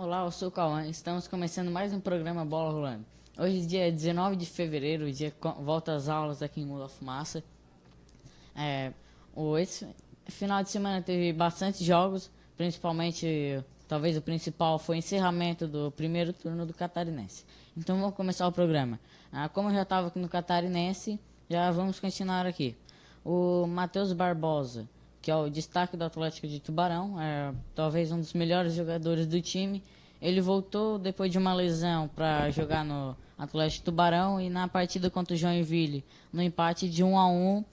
Olá, eu sou o Cauã. Estamos começando mais um programa Bola Rolando. Hoje, dia 19 de fevereiro, dia volta às aulas aqui em Mula Fumaça. Esse final de semana teve bastante jogos, principalmente, talvez o principal foi o encerramento do primeiro turno do Catarinense. Então vamos começar o programa. Como eu já estava no Catarinense, já vamos continuar aqui. O Matheus Barbosa, que é o destaque do Atlético de Tubarão, é talvez um dos melhores jogadores do time. Ele voltou depois de uma lesão para jogar no Atlético de Tubarão e na partida contra o Joinville, no empate de 1-1,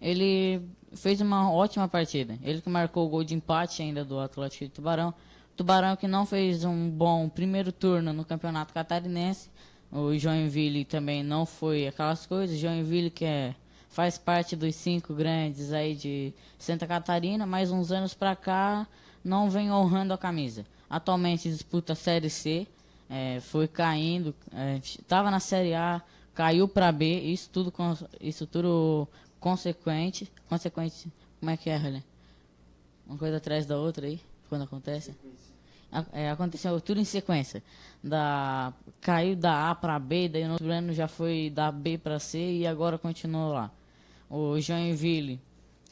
ele fez uma ótima partida. Ele que marcou o gol de empate ainda do Atlético de Tubarão. Tubarão que não fez um bom primeiro turno no Campeonato Catarinense. O Joinville também não foi aquelas coisas. Joinville faz parte dos 5 grandes aí de Santa Catarina, mas uns anos pra cá não vem honrando a camisa. Atualmente disputa a Série C, foi caindo, estava na Série A, caiu pra B, isso tudo consequente, como é que é, Rolê? Uma coisa atrás da outra aí, quando acontece? Aconteceu tudo em sequência. Caiu da A para B, daí no outro ano já foi da B para C e agora continuou lá. O Joinville,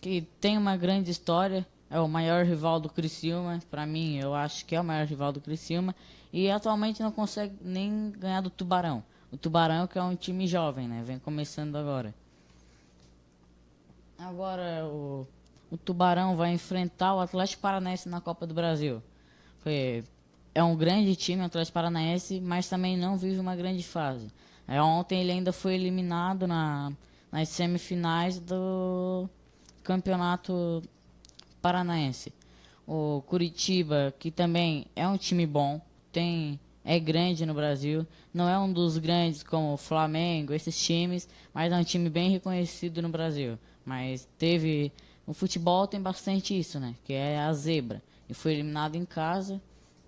que tem uma grande história, é o maior rival do Criciúma. Para mim, eu acho que é o maior rival do Criciúma. E atualmente não consegue nem ganhar do Tubarão. O Tubarão que é um time jovem, né? Vem começando agora. Agora o Tubarão vai enfrentar o Atlético Paranaense na Copa do Brasil. É um grande time, o Atlético Paranaense, mas também não vive uma grande fase. Ontem ele ainda foi eliminado nas semifinais do Campeonato Paranaense. O Curitiba, que também é um time bom, é grande no Brasil, não é um dos grandes como o Flamengo, esses times, mas é um time bem reconhecido no Brasil. Mas o futebol tem bastante isso, né? Que é a zebra. E foi eliminado em casa,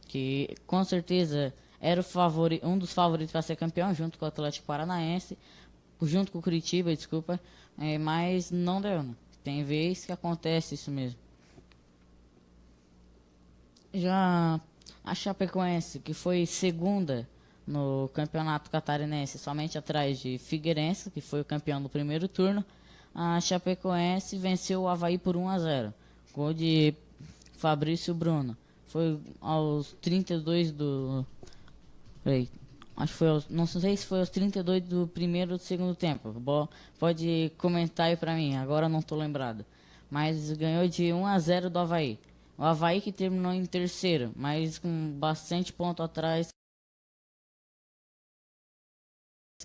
que com certeza era um dos favoritos para ser campeão, junto com o Atlético Paranaense, junto com o Curitiba, desculpa, mas não deu, né? Tem vez que acontece isso mesmo. Já a Chapecoense, que foi segunda no Campeonato Catarinense, somente atrás de Figueirense, que foi o campeão do primeiro turno, a Chapecoense venceu o Avaí por 1-0. Gol de Fabrício Bruno. Foi aos 32 do... Peraí, acho que não sei se foi aos 32 do primeiro ou do segundo tempo. Pode comentar aí pra mim, agora eu não tô lembrado. Mas ganhou de 1-0 do Avaí. O Avaí que terminou em terceiro, mas com bastante ponto atrás.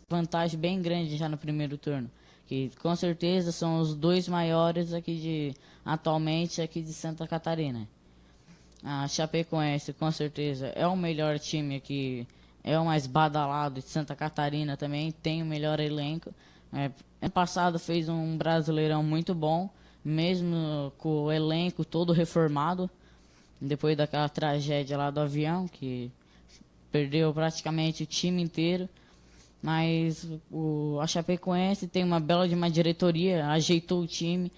Vantagem bem grande já no primeiro turno. Que com certeza são os 2 maiores atualmente aqui de Santa Catarina. A Chapecoense com certeza é o melhor time aqui, é o mais badalado de Santa Catarina também, tem o melhor elenco. Ano passado fez um Brasileirão muito bom, mesmo com o elenco todo reformado, depois daquela tragédia lá do avião, que perdeu praticamente o time inteiro. Mas a Chapecoense tem uma bela de uma diretoria, ajeitou o time.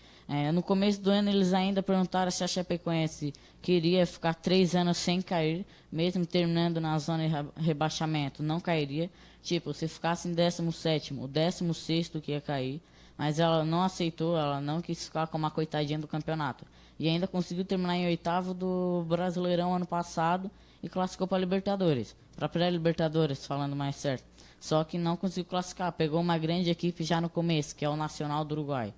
No começo do ano eles ainda perguntaram se a Chapecoense queria ficar 3 anos sem cair, mesmo terminando na zona de rebaixamento, não cairia. Tipo, se ficasse em 17º, o 16º que ia cair, mas ela não aceitou, ela não quis ficar como uma coitadinha do campeonato. E ainda conseguiu terminar em 8º do Brasileirão ano passado e classificou para a Libertadores, para a pré-Libertadores, falando mais certo. Só que não conseguiu classificar, pegou uma grande equipe já no começo, que é o Nacional do Uruguai.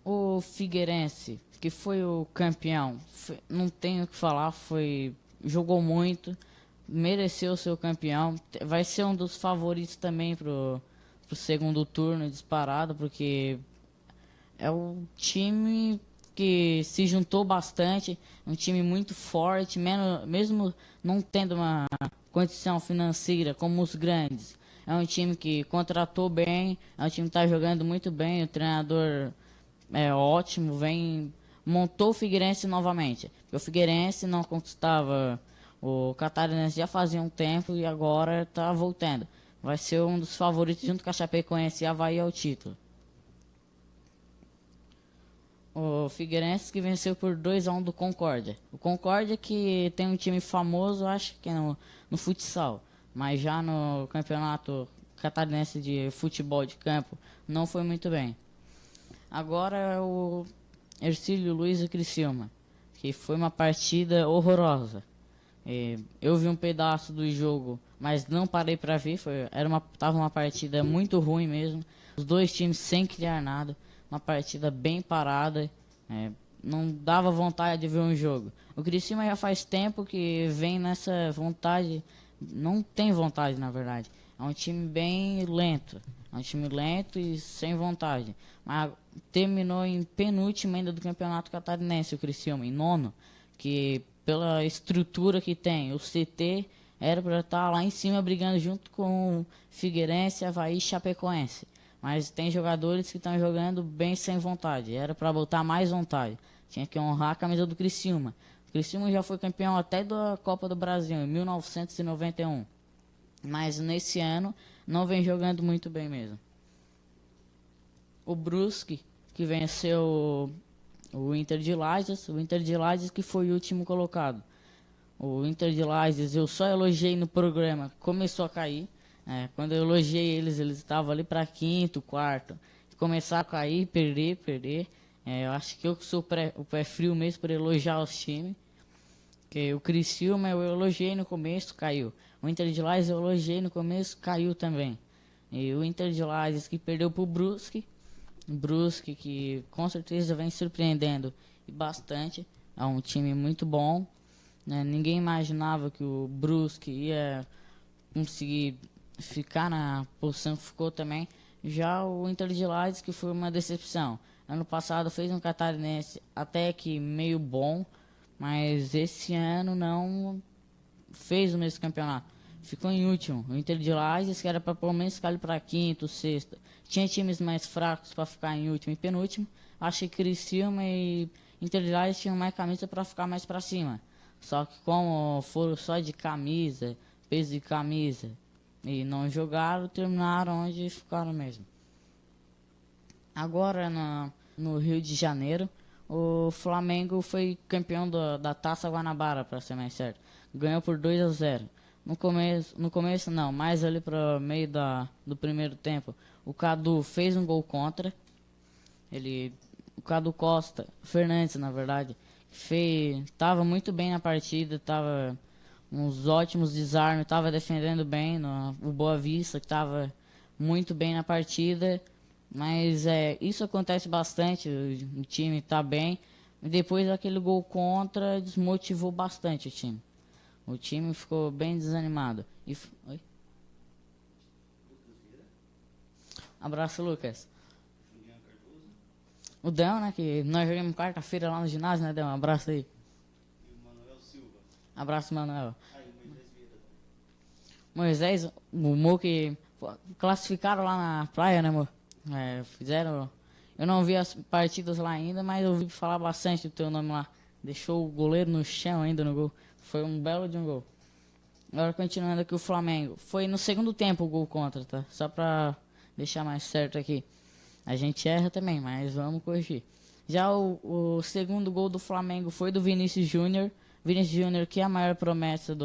O Figueirense, que foi o campeão, não tenho o que falar, jogou muito, mereceu ser o campeão, vai ser um dos favoritos também pro segundo turno disparado, porque é o time que se juntou bastante, um time muito forte, mesmo não tendo uma condição financeira como os grandes. É um time que contratou bem, é um time que está jogando muito bem, o treinador é ótimo, montou o Figueirense novamente. O Figueirense não conquistava o Catarinense já fazia um tempo e agora está voltando. Vai ser um dos favoritos junto com a Chapecoense e Avaí ao título. O Figueirense que venceu por 2-1 do Concórdia. O Concórdia que tem um time famoso, acho que é no futsal, mas já no campeonato catarinense de futebol de campo não foi muito bem. Agora o Hercílio Luiz e Criciúma, que foi uma partida horrorosa. Eu vi um pedaço do jogo, mas não parei para ver. Tava uma partida muito ruim mesmo. Os dois times sem criar nada. Uma partida bem parada. Não dava vontade de ver um jogo. O Criciúma já faz tempo que vem nessa vontade. Não tem vontade, na verdade. É um time bem lento. É um time lento e sem vontade. Mas terminou em penúltimo ainda do Campeonato Catarinense, o Criciúma, em nono. Que pela estrutura que tem, o CT era para estar lá em cima brigando junto com Figueirense, Avaí e Chapecoense. Mas tem jogadores que estão jogando bem sem vontade. Era para botar mais vontade. Tinha que honrar a camisa do Criciúma. O Criciúma já foi campeão até da Copa do Brasil, em 1991. Mas nesse ano não vem jogando muito bem mesmo. O Brusque, que venceu o Inter de Lages. O Inter de Lages que foi o último colocado. O Inter de Lages eu só elogiei no programa. Começou a cair. Quando eu elogiei eles estavam ali para quinto, quarto. Começar a cair, perder. Eu acho que eu sou o pé frio mesmo por elogiar os times. Que o Criciúma eu elogiei no começo, caiu. O Inter de Lages eu elogiei no começo, caiu também. E o Inter de Lages que perdeu pro Brusque. Brusque que com certeza vem surpreendendo e bastante. É um time muito bom. Ninguém imaginava que o Brusque ia conseguir ficar na posição que ficou também. Já o Inter de Lages que foi uma decepção. Ano passado fez um catarinense até que meio bom, mas esse ano não fez o mesmo campeonato. Ficou em último. O Inter de Lages, que era para pelo menos ficar para quinto, sexto. Tinha times mais fracos para ficar em último e penúltimo. Acho que Criciúma e Inter de Lages tinham mais camisa para ficar mais para cima. Só que como foram só de camisa, peso de camisa, e não jogaram, terminaram onde ficaram mesmo. Agora no Rio de Janeiro, o Flamengo foi campeão da Taça Guanabara, para ser mais certo. Ganhou por 2-0. No começo não, mais ali para meio do primeiro tempo, o Cadu fez um gol contra. O Cadu Costa, Fernandes na verdade, tava muito bem na partida, tava uns ótimos desarmes, tava defendendo bem o Boa Vista, que tava muito bem na partida. Mas isso acontece bastante, o time tá bem. E depois aquele gol contra desmotivou bastante o time. O time ficou bem desanimado. Oi? Abraço, Lucas. O Dão, né? Que nós jogamos quarta-feira lá no ginásio, né, Dão? Um abraço aí. E o Manuel Silva. Abraço, Manuel. O Moisés Vieira. Moisés, o Mo que classificaram lá na praia, né, amor? Fizeram. Eu não vi as partidas lá ainda, mas eu ouvi falar bastante do teu nome lá. Deixou o goleiro no chão ainda no gol. Foi um belo de um gol. Agora continuando aqui o Flamengo. Foi no segundo tempo o gol contra, tá? Só pra deixar mais certo aqui. A gente erra também, mas vamos corrigir. Já o segundo gol do Flamengo foi do Vinícius Júnior. Vinícius Júnior que é a maior promessa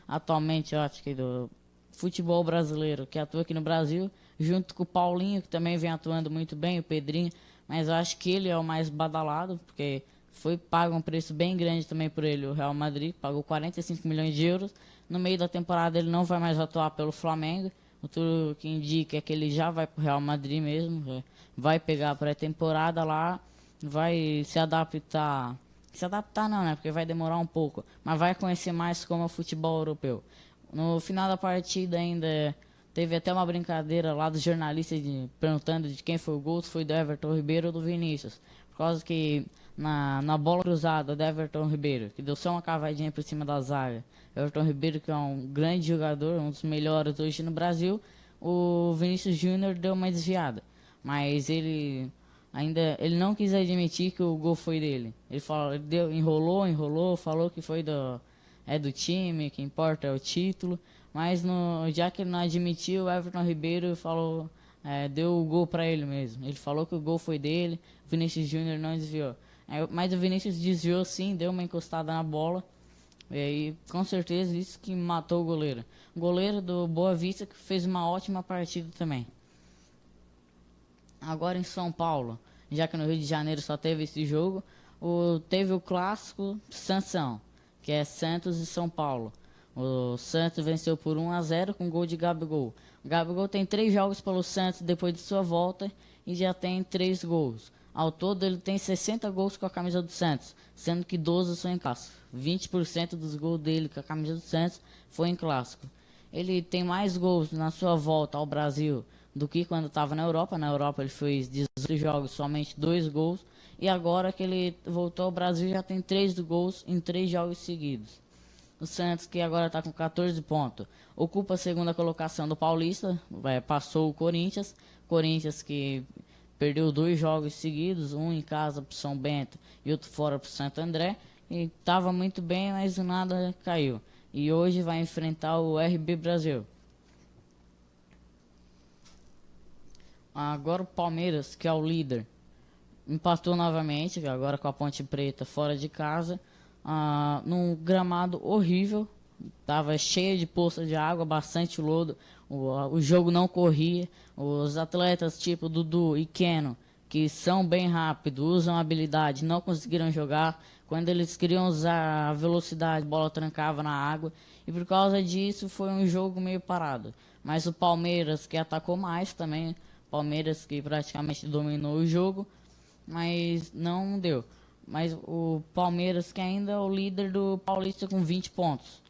atualmente, eu acho que do futebol brasileiro, que atua aqui no Brasil. Junto com o Paulinho, que também vem atuando muito bem, o Pedrinho. Mas eu acho que ele é o mais badalado, porque foi pago um preço bem grande também por ele. O Real Madrid pagou 45 milhões de euros. No meio da temporada ele não vai mais atuar pelo Flamengo. O tudo que indica é que ele já vai para o Real Madrid mesmo. Vai pegar a pré-temporada lá. Vai se adaptar. Se adaptar não, né? Porque vai demorar um pouco. Mas vai conhecer mais como é o futebol europeu. No final da partida ainda teve até uma brincadeira lá dos jornalistas perguntando de quem foi o gol, se foi do Everton Ribeiro ou do Vinícius. Por causa que na bola cruzada do Everton Ribeiro, que deu só uma cavadinha por cima da zaga. Everton Ribeiro, que é um grande jogador, um dos melhores hoje no Brasil, o Vinícius Júnior deu uma desviada. Mas ele não quis admitir que o gol foi dele. Ele falou, enrolou, falou que foi do time, que importa é o título. Mas já que ele não admitiu, o Everton Ribeiro falou deu o gol para ele mesmo. Ele falou que o gol foi dele, o Vinícius Júnior não desviou. Mas o Vinícius desviou sim, deu uma encostada na bola. E aí, com certeza, isso que matou o goleiro. O goleiro do Boa Vista que fez uma ótima partida também. Agora em São Paulo, já que no Rio de Janeiro só teve esse jogo, teve o clássico Sansão, que é Santos e São Paulo. O Santos venceu por 1-0 com gol de Gabigol. O Gabigol tem 3 jogos pelo Santos depois de sua volta e já tem 3 gols. Ao todo ele tem 60 gols com a camisa do Santos, sendo que 12 são em clássico. 20% dos gols dele com a camisa do Santos foi em clássico. Ele tem mais gols na sua volta ao Brasil do que quando estava na Europa. Na Europa ele fez 18 jogos, somente 2 gols. E agora que ele voltou ao Brasil já tem 3 gols em 3 jogos seguidos. O Santos, que agora está com 14 pontos, ocupa a segunda colocação do Paulista, passou o Corinthians. Corinthians que perdeu 2 jogos seguidos, um em casa para o São Bento e outro fora para o Santo André. E estava muito bem, mas do nada caiu. E hoje vai enfrentar o RB Brasil. Agora o Palmeiras, que é o líder, empatou novamente, agora com a Ponte Preta fora de casa, num gramado horrível. Tava cheio de poça de água, bastante lodo, o jogo não corria. Os atletas tipo Dudu e Keno, que são bem rápidos, usam habilidade, não conseguiram jogar. Quando eles queriam usar a velocidade, a bola trancava na água. E por causa disso foi um jogo meio parado. Mas o Palmeiras, que atacou mais também, Palmeiras que praticamente dominou o jogo, mas não deu. Mas o Palmeiras, que ainda é o líder do Paulista com 20 pontos,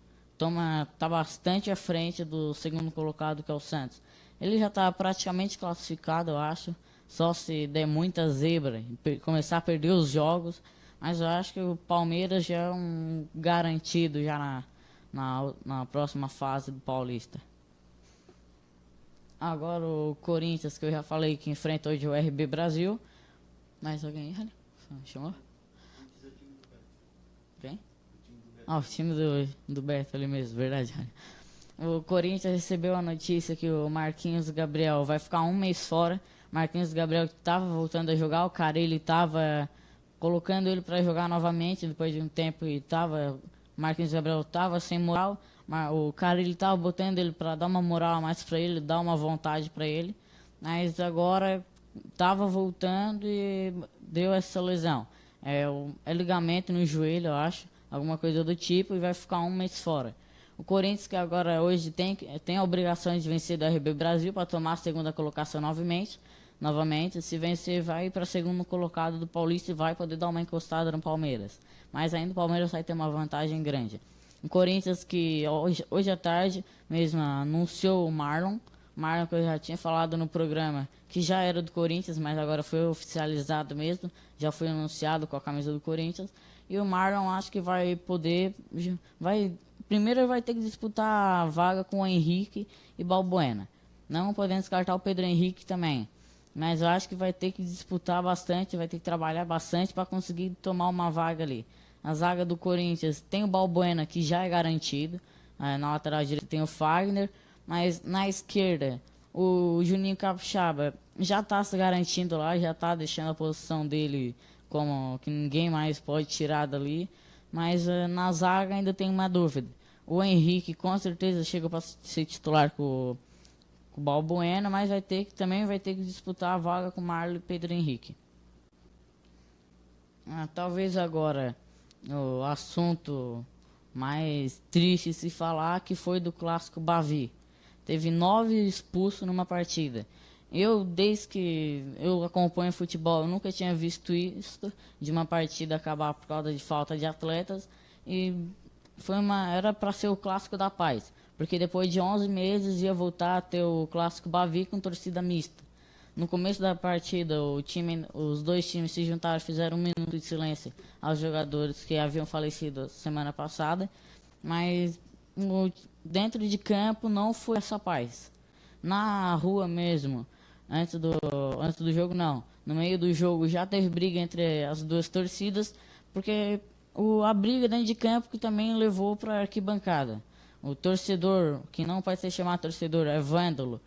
tá bastante à frente do segundo colocado, que é o Santos. Ele já está praticamente classificado, eu acho, só se der muita zebra e começar a perder os jogos. Mas eu acho que o Palmeiras já é um garantido já na próxima fase do Paulista. Agora o Corinthians, que eu já falei que enfrenta hoje o RB Brasil. Mais alguém aí, Rani? Chamou? Quem? O time do Beto ali mesmo, verdade, Rani. O Corinthians recebeu a notícia que o Marquinhos Gabriel vai ficar 1 mês fora. Marquinhos Gabriel que estava voltando a jogar, o cara ele estava colocando ele para jogar novamente depois de um tempo e Marquinhos Gabriel estava sem moral. O cara ele estava botando ele para dar uma moral a mais para ele, dar uma vontade para ele, mas agora estava voltando e deu essa lesão. É ligamento no joelho, eu acho, alguma coisa do tipo, e vai ficar 1 mês fora. O Corinthians, que agora hoje tem a obrigação de vencer do RB Brasil para tomar a segunda colocação novamente. Se vencer, vai para segundo colocado do Paulista e vai poder dar uma encostada no Palmeiras. Mas ainda o Palmeiras vai ter uma vantagem grande. O Corinthians, que hoje à tarde mesmo anunciou o Marlon, que eu já tinha falado no programa, que já era do Corinthians, mas agora foi oficializado mesmo, já foi anunciado com a camisa do Corinthians. E o Marlon acho que vai poder, primeiro ele vai ter que disputar a vaga com o Henrique e Balbuena. Não podendo descartar o Pedro Henrique também. Mas eu acho que vai ter que disputar bastante, vai ter que trabalhar bastante para conseguir tomar uma vaga ali. Na zaga do Corinthians tem o Balbuena, que já é garantido. Na lateral direita tem o Fagner. Mas na esquerda, o Juninho Capixaba já está se garantindo lá, já está deixando a posição dele como que ninguém mais pode tirar dali. Mas na zaga ainda tem uma dúvida. O Henrique com certeza chega para ser titular com o Balbuena, mas também vai ter que disputar a vaga com o Marlon e Pedro Henrique. Talvez agora o assunto mais triste se falar que foi do clássico Bavi. Teve 9 expulsos numa partida. Desde que eu acompanho futebol, eu nunca tinha visto isso, de uma partida acabar por causa de falta de atletas. E era para ser o clássico da paz, porque depois de 11 meses ia voltar a ter o clássico Bavi com torcida mista. No começo da partida, os dois times se juntaram e fizeram 1 minuto de silêncio aos jogadores que haviam falecido semana passada, mas dentro de campo não foi essa paz. Na rua mesmo, antes do jogo não, no meio do jogo já teve briga entre as duas torcidas, porque a briga dentro de campo que também levou para a arquibancada. O torcedor, que não pode ser chamado torcedor, é vândalo,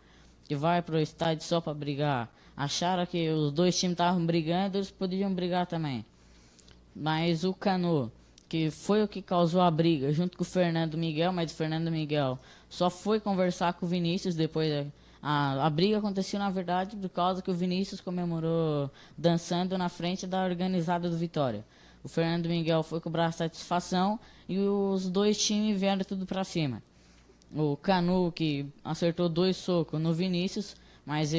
que vai pro estádio só para brigar, acharam que os dois times estavam brigando, eles poderiam brigar também. Mas o Canu, que foi o que causou a briga, junto com o Fernando Miguel, mas o Fernando Miguel só foi conversar com o Vinícius depois. A briga aconteceu, na verdade, por causa que o Vinícius comemorou dançando na frente da organizada do Vitória. O Fernando Miguel foi cobrar satisfação e os dois times vieram tudo pra cima. O Canu, que acertou 2 socos no Vinícius, mas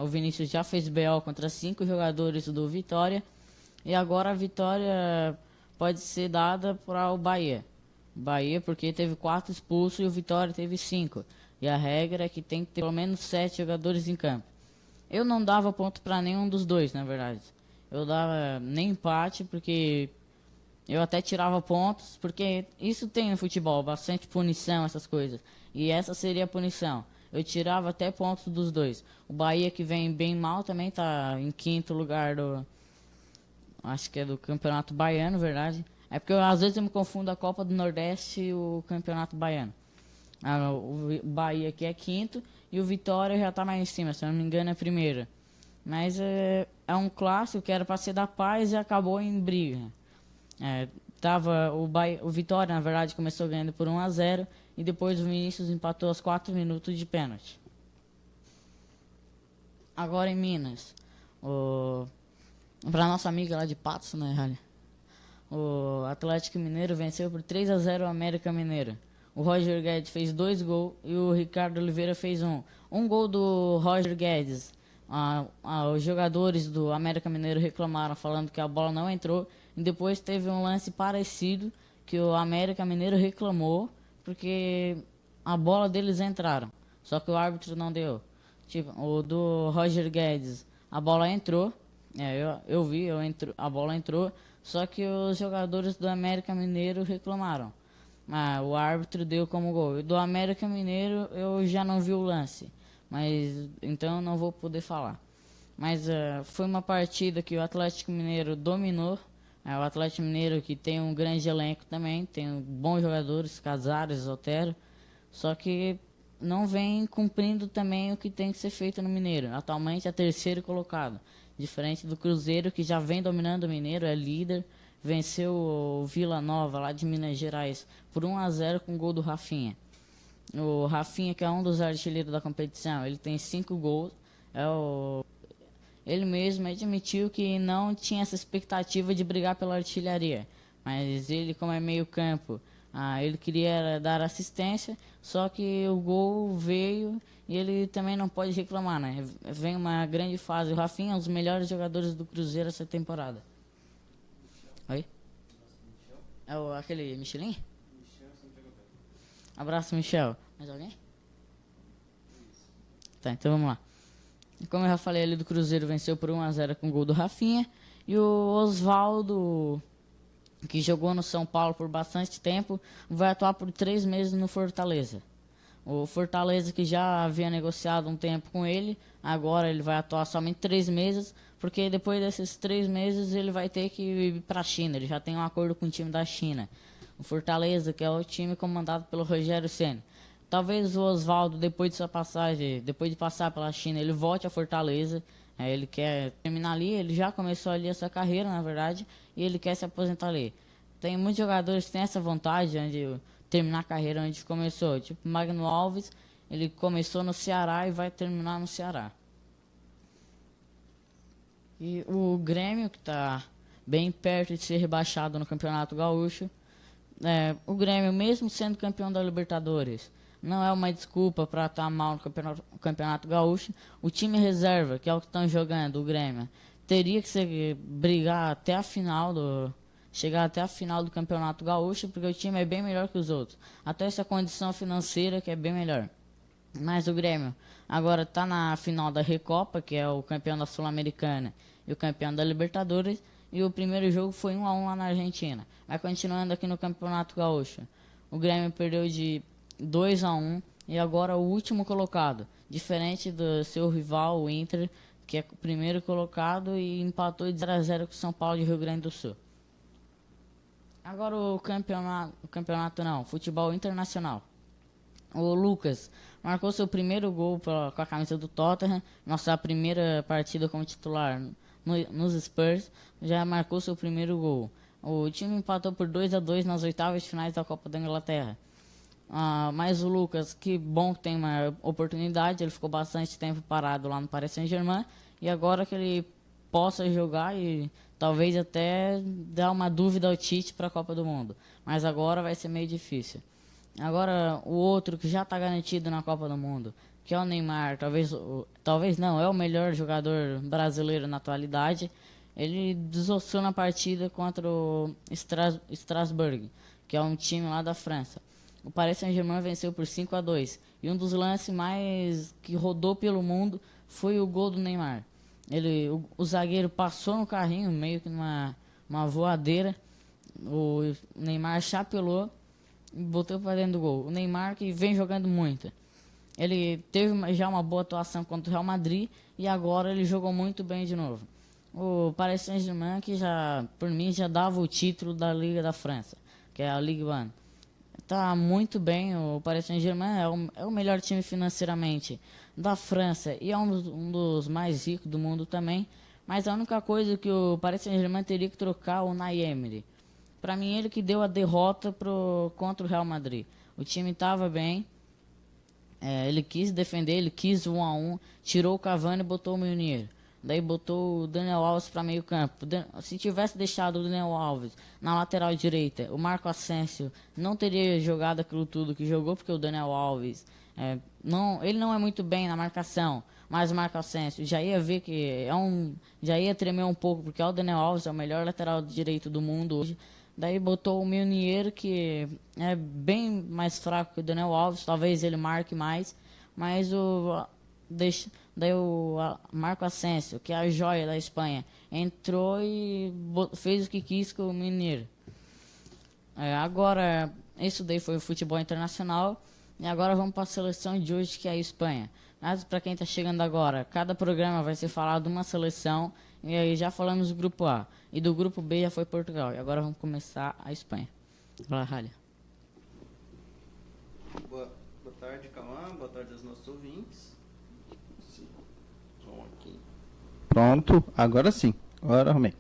o Vinícius já fez BO contra 5 jogadores do Vitória. E agora a vitória pode ser dada para o Bahia. Bahia porque teve 4 expulsos e o Vitória teve 5. E a regra é que tem que ter pelo menos 7 jogadores em campo. Eu não dava ponto para nenhum dos dois, na verdade. Eu dava nem empate porque eu até tirava pontos, porque isso tem no futebol, bastante punição, essas coisas. E essa seria a punição. Eu tirava até pontos dos dois. O Bahia, que vem bem mal, também está em 5º lugar acho que é do Campeonato Baiano, verdade? É porque às vezes eu me confundo a Copa do Nordeste e o Campeonato Baiano. O Bahia que é 5º e o Vitória já está mais em cima, se eu não me engano é 1º. Mas é um clássico que era para ser da paz e acabou em briga. O Vitória, na verdade, começou ganhando por 1-0 e depois o Vinícius empatou aos 4 minutos de pênalti. Agora em Minas, para nossa amiga lá de Patos, né, Rally? O Atlético Mineiro venceu por 3-0 o América Mineiro. O Roger Guedes fez 2 gols e o Ricardo Oliveira fez 1. Um gol do Roger Guedes. Os jogadores do América Mineiro reclamaram, falando que a bola não entrou. E depois teve um lance parecido que o América Mineiro reclamou porque a bola deles entraram. Só que o árbitro não deu. Tipo, o do Roger Guedes, a bola entrou. Eu vi, a bola entrou, só que os jogadores do América Mineiro reclamaram. O árbitro deu como gol. E do América Mineiro eu já não vi o lance, mas então eu não vou poder falar. Mas foi uma partida que o Atlético Mineiro dominou. O Atlético Mineiro que tem um grande elenco também, tem bons jogadores, Casares, Otero, só que não vem cumprindo também o que tem que ser feito no Mineiro. Atualmente é 3º colocado. Diferente do Cruzeiro, que já vem dominando o Mineiro, é líder. Venceu o Vila Nova, lá de Minas Gerais, por 1-0 com o gol do Rafinha. O Rafinha, que é um dos artilheiros da competição, ele tem 5 gols. Ele mesmo admitiu que não tinha essa expectativa de brigar pela artilharia. Mas ele, como é meio campo, ele queria dar assistência, só que o gol veio e ele também não pode reclamar, né? Vem uma grande fase. O Rafinha é um dos melhores jogadores do Cruzeiro essa temporada. Oi? Aquele Michelin? Abraço, Michel. Mais alguém? Tá, então vamos lá. Como eu já falei ali do Cruzeiro, venceu por 1-0 com o gol do Rafinha. E o Osvaldo, que jogou no São Paulo por bastante tempo, vai atuar por 3 meses no Fortaleza. O Fortaleza, que já havia negociado um tempo com ele, agora ele vai atuar somente 3 meses, porque depois desses 3 meses ele vai ter que ir para a China. Ele já tem um acordo com o time da China. O Fortaleza, que é o time comandado pelo Rogério Ceni. Talvez o Osvaldo, depois de sua passagem, depois de passar pela China, ele volte a Fortaleza. Ele quer terminar ali, ele já começou ali a sua carreira, na verdade, e ele quer se aposentar ali. Tem muitos jogadores que têm essa vontade de terminar a carreira onde começou. Tipo Magno Alves, ele começou no Ceará e vai terminar no Ceará. E o Grêmio, que está bem perto de ser rebaixado no Campeonato Gaúcho. O Grêmio, mesmo sendo campeão da Libertadores, não é uma desculpa para estar mal no Campeonato Gaúcho. O time reserva, que é o que estão jogando, o Grêmio, teria que brigar até a final chegar até a final do Campeonato Gaúcho, porque o time é bem melhor que os outros. Até essa condição financeira que é bem melhor. Mas o Grêmio agora está na final da Recopa, que é o campeão da Sul-Americana e o campeão da Libertadores. E o primeiro jogo foi 1-1 lá na Argentina. Mas continuando aqui no Campeonato Gaúcho, o Grêmio perdeu de 2-1 e agora o último colocado. Diferente do seu rival, o Inter, que é o primeiro colocado e empatou de 0-0 com o São Paulo de Rio Grande do Sul. Agora o campeonato não, futebol internacional. O Lucas marcou seu primeiro gol com a camisa do Tottenham, nossa primeira partida como titular nos Spurs, já marcou seu primeiro gol. O time empatou por 2-2 nas oitavas de finais da Copa da Inglaterra. Mas o Lucas, que bom que tem uma oportunidade, ele ficou bastante tempo parado lá no Paris Saint-Germain, e agora que ele possa jogar e talvez até dar uma dúvida ao Tite para a Copa do Mundo, mas agora vai ser meio difícil. Agora o outro que já está garantido na Copa do Mundo, que é o Neymar, talvez não, é o melhor jogador brasileiro na atualidade. Ele desossou na partida contra o Strasbourg, que é um time lá da França. O Paris Saint-Germain venceu por 5-2. E um dos lances mais que rodou pelo mundo foi o gol do Neymar. O zagueiro passou no carrinho, meio que numa voadeira. O Neymar chapelou e botou para dentro do gol. O Neymar, que vem jogando muito. Ele teve já uma boa atuação contra o Real Madrid e agora ele jogou muito bem de novo. O Paris Saint-Germain, que já, por mim, já dava o título da Liga da França, que é a Ligue 1. Tá muito bem, o Paris Saint-Germain é o melhor time financeiramente da França e é um dos mais ricos do mundo também. Mas a única coisa que o Paris Saint-Germain teria que trocar o Unai Emery. Para mim, ele que deu a derrota contra o Real Madrid. O time estava bem, ele quis defender, ele quis 1-1, tirou o Cavani e botou o Meunier. Daí botou o Daniel Alves para meio campo. Se tivesse deixado o Daniel Alves na lateral direita, o Marco Asensio não teria jogado aquilo tudo que jogou, porque o Daniel Alves ele não é muito bem na marcação, mas o Marco Asensio já ia ver que já ia tremer um pouco, porque o Daniel Alves é o melhor lateral direito do mundo hoje. Daí botou o Meunier, que é bem mais fraco que o Daniel Alves, talvez ele marque mais, mas daí o Marco Asensio, que é a joia da Espanha, entrou e fez o que quis com o Meunier. Agora, isso daí foi o futebol internacional, e agora vamos para a seleção de hoje, que é a Espanha. Mas para quem está chegando agora, cada programa vai ser falado de uma seleção, e aí já falamos do grupo A, e do grupo B já foi Portugal, e agora vamos começar a Espanha. Vai lá, Ralha. Boa tarde, Cauã, boa tarde aos nossos ouvintes. Pronto, agora sim, agora arrumei.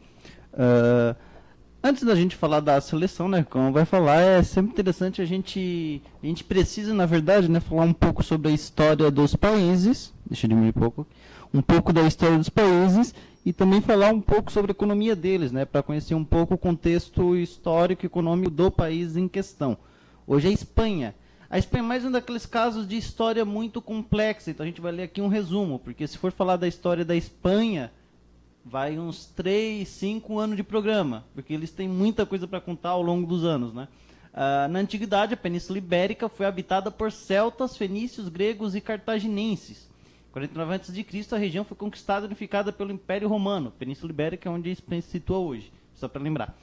Antes da gente falar da seleção, né, como vai falar, é sempre interessante a gente precisa, na verdade, né, falar um pouco sobre a história dos países, deixa eu diminuir um pouco da história dos países e também falar um pouco sobre a economia deles, né, para conhecer um pouco o contexto histórico e econômico do país em questão. Hoje é a Espanha. A Espanha é mais um daqueles casos de história muito complexa, então a gente vai ler aqui um resumo, porque se for falar da história da Espanha, vai uns 3, 5 anos de programa, porque eles têm muita coisa para contar ao longo dos anos, né? Na Antiguidade, a Península Ibérica foi habitada por celtas, fenícios, gregos e cartaginenses. Em 49 a.C., a região foi conquistada e unificada pelo Império Romano. Península Ibérica é onde a Espanha se situa hoje, só para lembrar.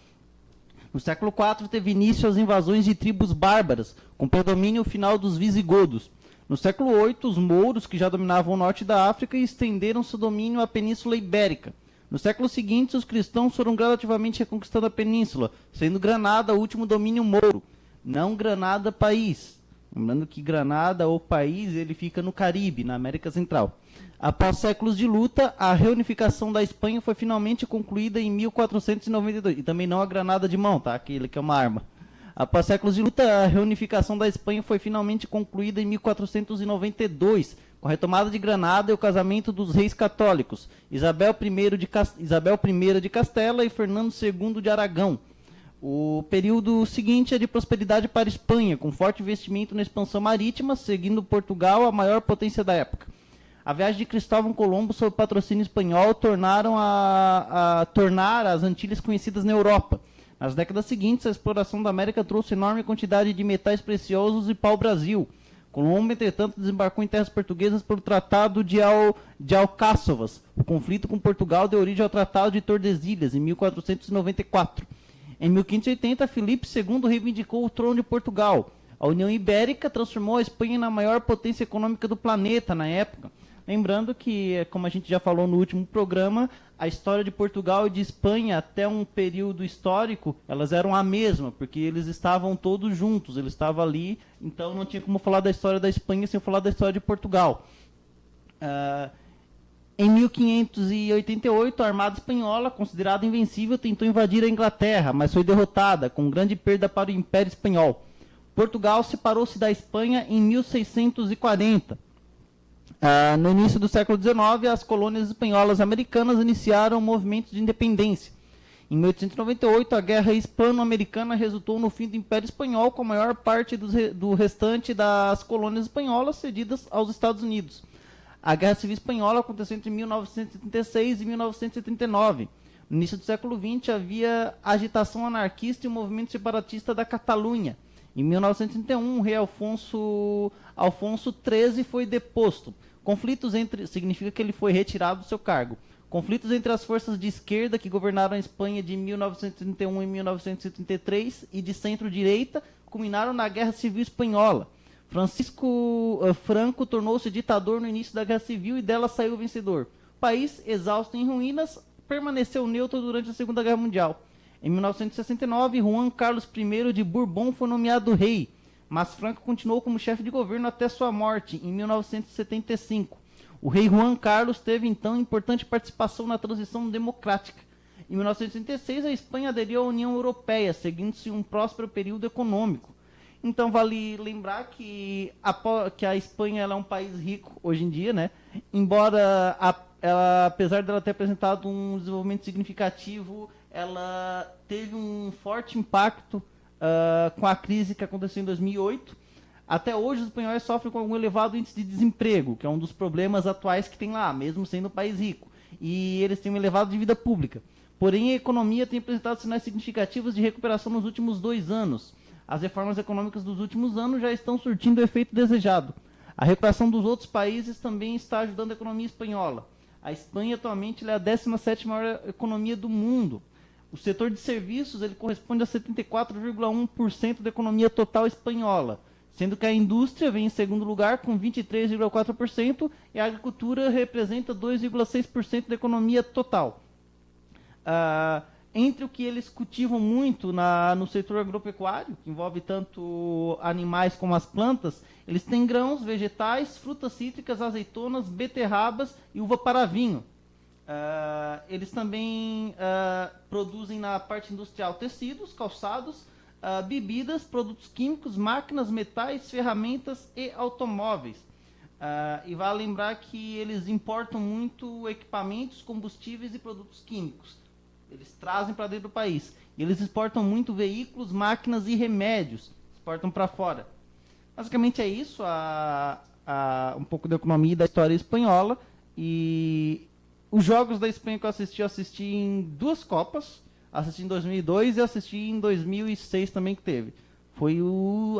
No século IV, teve início as invasões de tribos bárbaras, com predomínio final dos visigodos. No século VIII, os mouros, que já dominavam o norte da África, estenderam seu domínio à Península Ibérica. No século seguinte, os cristãos foram gradativamente reconquistando a península, sendo Granada o último domínio mouro, não Granada país. Lembrando que Granada, o país, ele fica no Caribe, na América Central. Após séculos de luta, a reunificação da Espanha foi finalmente concluída em 1492. E também não a granada de mão, tá? Aquele que é uma arma. Após séculos de luta, a reunificação da Espanha foi finalmente concluída em 1492, com a retomada de Granada e o casamento dos reis católicos, Isabel I de Castela e Fernando II de Aragão. O período seguinte é de prosperidade para a Espanha, com forte investimento na expansão marítima, seguindo Portugal, a maior potência da época. A viagem de Cristóvão Colombo sob patrocínio espanhol tornar as Antilhas conhecidas na Europa. Nas décadas seguintes, a exploração da América trouxe enorme quantidade de metais preciosos e pau-brasil. Colombo, entretanto, desembarcou em terras portuguesas pelo Tratado de Alcáçovas. O conflito com Portugal deu origem ao Tratado de Tordesilhas, em 1494. Em 1580, Filipe II reivindicou o trono de Portugal. A União Ibérica transformou a Espanha na maior potência econômica do planeta na época. Lembrando que, como a gente já falou no último programa, a história de Portugal e de Espanha, até um período histórico, elas eram a mesma, porque eles estavam todos juntos, eles estavam ali, então não tinha como falar da história da Espanha sem falar da história de Portugal. Em 1588, a Armada Espanhola, considerada invencível, tentou invadir a Inglaterra, mas foi derrotada, com grande perda para o Império Espanhol. Portugal separou-se da Espanha em 1640. No início do século XIX, as colônias espanholas americanas iniciaram movimentos de independência. Em 1898, a Guerra Hispano-Americana resultou no fim do Império Espanhol, com a maior parte do restante das colônias espanholas cedidas aos Estados Unidos. A Guerra Civil Espanhola aconteceu entre 1976 e 1979. No início do século XX, havia agitação anarquista e o movimento separatista da Catalunha. Em 1931, o rei Alfonso XIII foi deposto. Significa que ele foi retirado do seu cargo. Conflitos entre as forças de esquerda que governaram a Espanha de 1931 e 1933 e de centro-direita culminaram na Guerra Civil Espanhola. Francisco Franco tornou-se ditador no início da Guerra Civil e dela saiu vencedor. O país, exausto em ruínas, permaneceu neutro durante a Segunda Guerra Mundial. Em 1969, Juan Carlos I de Bourbon foi nomeado rei, mas Franco continuou como chefe de governo até sua morte, em 1975. O rei Juan Carlos teve, então, importante participação na transição democrática. Em 1966, a Espanha aderiu à União Europeia, seguindo-se um próspero período econômico. Então, vale lembrar que a Espanha ela é um país rico hoje em dia, né? Embora, apesar dela ter apresentado um desenvolvimento significativo, ela teve um forte impacto com a crise que aconteceu em 2008. Até hoje, os espanhóis sofrem com um elevado índice de desemprego, que é um dos problemas atuais que tem lá, mesmo sendo um país rico. E eles têm um elevado dívida pública. Porém, a economia tem apresentado sinais significativos de recuperação nos últimos 2 anos. As reformas econômicas dos últimos anos já estão surtindo o efeito desejado. A recuperação dos outros países também está ajudando a economia espanhola. A Espanha, atualmente, é a 17ª maior economia do mundo. O setor de serviços ele corresponde a 74,1% da economia total espanhola, sendo que a indústria vem em segundo lugar com 23,4% e a agricultura representa 2,6% da economia total. Entre o que eles cultivam muito no setor agropecuário, que envolve tanto animais como as plantas, eles têm grãos, vegetais, frutas cítricas, azeitonas, beterrabas e uva para vinho. Eles também produzem na parte industrial tecidos, calçados, bebidas, produtos químicos, máquinas, metais, ferramentas e automóveis. E vale lembrar que eles importam muito equipamentos, combustíveis e produtos químicos. Eles trazem para dentro do país. E eles exportam muito veículos, máquinas e remédios. Exportam para fora. Basicamente é isso, um pouco da economia e da história espanhola. E os jogos da Espanha que eu assisti em 2 Copas. Assisti em 2002 e assisti em 2006 também que teve. Foi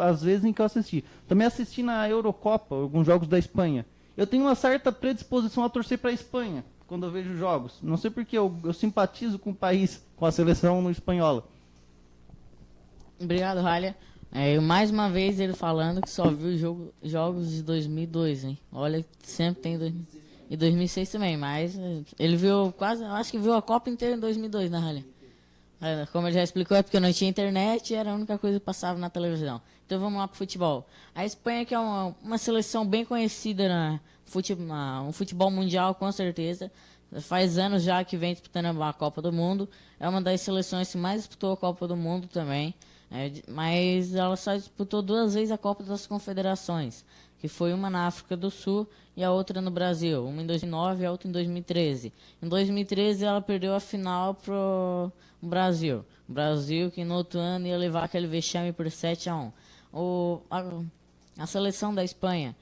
as vezes em que eu assisti. Também assisti na Eurocopa, alguns jogos da Espanha. Eu tenho uma certa predisposição a torcer para a Espanha quando eu vejo jogos. Não sei porque eu simpatizo com o país, com a seleção espanhola. Obrigado, Ralha. Mais uma vez ele falando que só viu jogos de 2002, hein? Olha, sempre tem e 2006 também, mas ele viu acho que viu a Copa inteira em 2002, né, Ralha? Como ele já explicou, é porque não tinha internet e era a única coisa que passava na televisão. Então vamos lá pro futebol. A Espanha, que é uma seleção bem conhecida um futebol mundial, com certeza. Faz anos já que vem disputando a Copa do Mundo. É uma das seleções que mais disputou a Copa do Mundo também. Mas ela só disputou 2 vezes a Copa das Confederações, que foi uma na África do Sul e a outra no Brasil. Uma em 2009 e a outra em 2013. Em 2013 ela perdeu a final pro Brasil. O Brasil que no outro ano ia levar aquele vexame por 7-1. A seleção da Espanha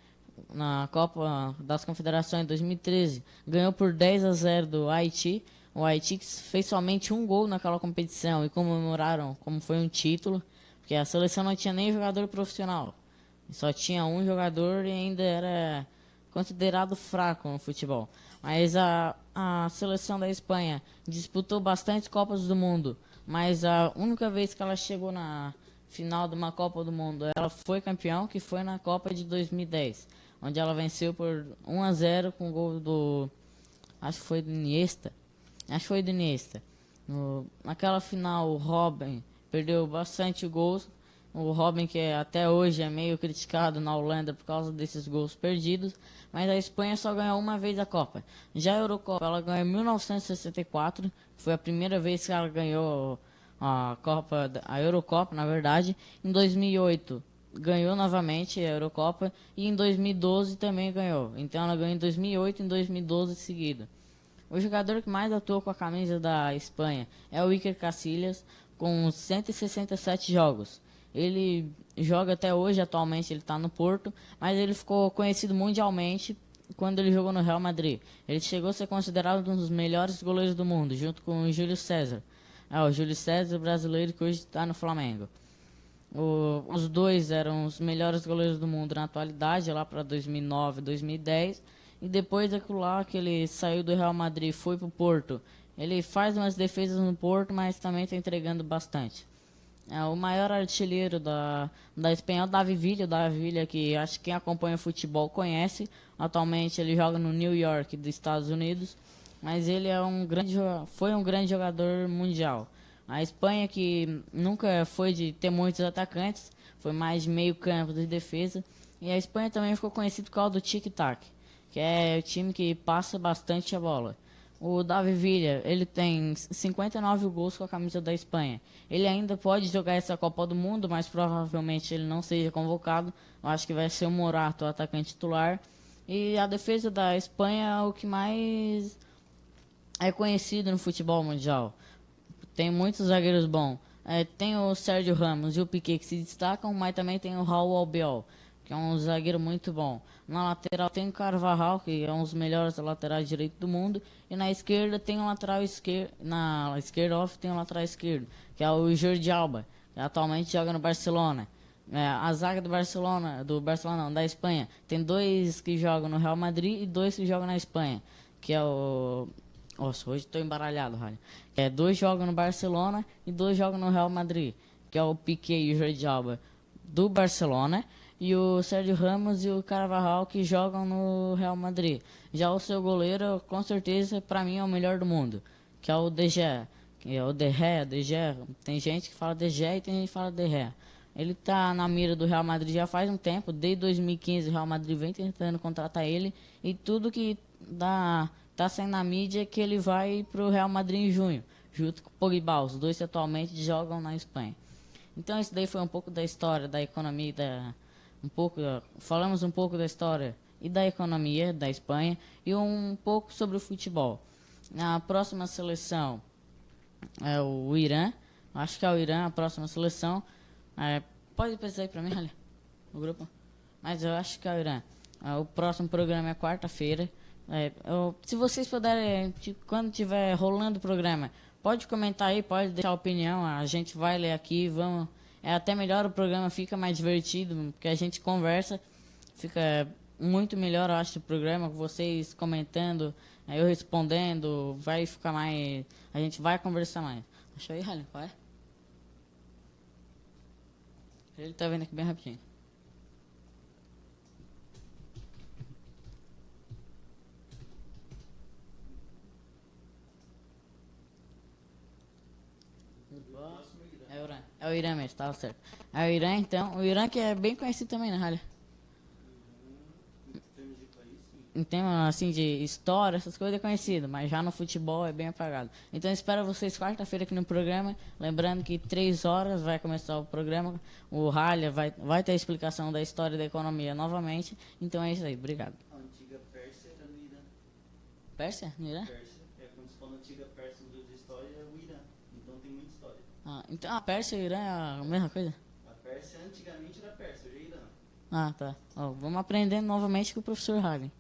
na Copa das Confederações em 2013 ganhou por 10-0 do Haiti. O Haiti fez somente 1 gol naquela competição e comemoraram como foi um título, porque a seleção não tinha nem jogador profissional. Só tinha 1 jogador e ainda era considerado fraco no futebol. Mas a seleção da Espanha disputou bastante Copas do Mundo, mas a única vez que ela chegou na final de uma Copa do Mundo, ela foi campeão, que foi na Copa de 2010. onde ela venceu por 1-0 com o gol do... Acho que foi do Iniesta. Naquela final, o Robin perdeu bastante gols. O Robin, que até hoje é meio criticado na Holanda por causa desses gols perdidos. Mas a Espanha só ganhou uma vez a Copa. Já a Eurocopa, ela ganhou em 1964. Foi a primeira vez que ela ganhou a Eurocopa, na verdade. Em 2008, ganhou novamente a Eurocopa. E em 2012 também ganhou. Então ela ganhou em 2008 e em 2012 seguido. O jogador que mais atuou com a camisa da Espanha é o Iker Casillas, com 167 jogos. Ele joga até hoje, atualmente ele está no Porto, mas ele ficou conhecido mundialmente quando ele jogou no Real Madrid. Ele chegou a ser considerado um dos melhores goleiros do mundo, junto com o Júlio César. O Júlio César, brasileiro, que hoje está no Flamengo. Os dois eram os melhores goleiros do mundo na atualidade, lá para 2009, 2010. E depois daquilo lá que ele saiu do Real Madrid e foi para o Porto, ele faz umas defesas no Porto, mas também está entregando bastante. O maior artilheiro da Espanha é o Davi Villa. O Davi Villa, que acho que quem acompanha o futebol conhece. Atualmente ele joga no New York dos Estados Unidos, mas ele foi um grande jogador mundial. A Espanha, que nunca foi de ter muitos atacantes, foi mais de meio campo de defesa. E a Espanha também ficou conhecida por causa do tic-tac, que é o time que passa bastante a bola. O Davi Villa, ele tem 59 gols com a camisa da Espanha. Ele ainda pode jogar essa Copa do Mundo, mas provavelmente ele não seja convocado. Eu acho que vai ser o Morato, o atacante titular. E a defesa da Espanha é o que mais é conhecido no futebol mundial. Tem muitos zagueiros bons. Tem o Sérgio Ramos e o Piqué que se destacam, mas também tem o Raul Albiol, que é um zagueiro muito bom. Na lateral tem o Carvajal, que é um dos melhores laterais direito do mundo. E na esquerda tem o lateral esquerdo. Na esquerda off tem o lateral esquerdo, que é o Jordi Alba, que atualmente joga no Barcelona. A zaga do Barcelona não, da Espanha, tem 2 que jogam no Real Madrid e 2 que jogam na Espanha, que é o... Nossa, hoje estou embaralhado, Rally. 2 jogam no Barcelona e 2 jogam no Real Madrid, que é o Piqué e o Jordi Alba do Barcelona, e o Sérgio Ramos e o Carvajal, que jogam no Real Madrid. Já o seu goleiro, com certeza, para mim é o melhor do mundo, que é o De Gea, que é o De Gea. Tem gente que fala De Gea e tem gente que fala De Gea. Ele tá na mira do Real Madrid já faz um tempo. Desde 2015 o Real Madrid vem tentando contratar ele, e tudo que tá saindo na mídia é que ele vai pro Real Madrid em junho, junto com o Pogba, os dois que atualmente jogam na Espanha. Então isso daí foi um pouco da história, da economia, falamos um pouco da história e da economia da Espanha e um pouco sobre o futebol. A próxima seleção é o Irã. Acho que é o Irã a próxima seleção. Pode pensar aí pra mim, olha, o grupo. Mas eu acho que é o Irã. O próximo programa é quarta-feira. Se vocês puderem, quando estiver rolando o programa, pode comentar aí, pode deixar a opinião. A gente vai ler aqui, vamos... É até melhor, o programa fica mais divertido, porque a gente conversa, fica muito melhor, eu acho, o programa, com vocês comentando, eu respondendo, vai ficar mais... A gente vai conversar mais. Deixa eu ir, Rally, qual é? Ele tá vendo aqui bem rapidinho. É o Irã mesmo, estava certo. É o Irã, então. O Irã que é bem conhecido também, né, Rally? Em termos assim de história, essas coisas é conhecido, mas já no futebol é bem apagado. Então eu espero vocês quarta-feira aqui no programa. Lembrando que 3 horas vai começar o programa. O Rally vai ter a explicação da história da economia novamente. Então é isso aí, obrigado. A antiga Pérsia era no Irã. Pérsia? No Irã? Pérsia. Quando se fala antiga Pérsia no livro de história, é o Irã. Então tem muita história. Então a Pérsia e o Irã é a mesma coisa? A Pérsia antigamente era Pérsia, hoje é Irã. Tá. Vamos aprendendo novamente com o professor Hagen.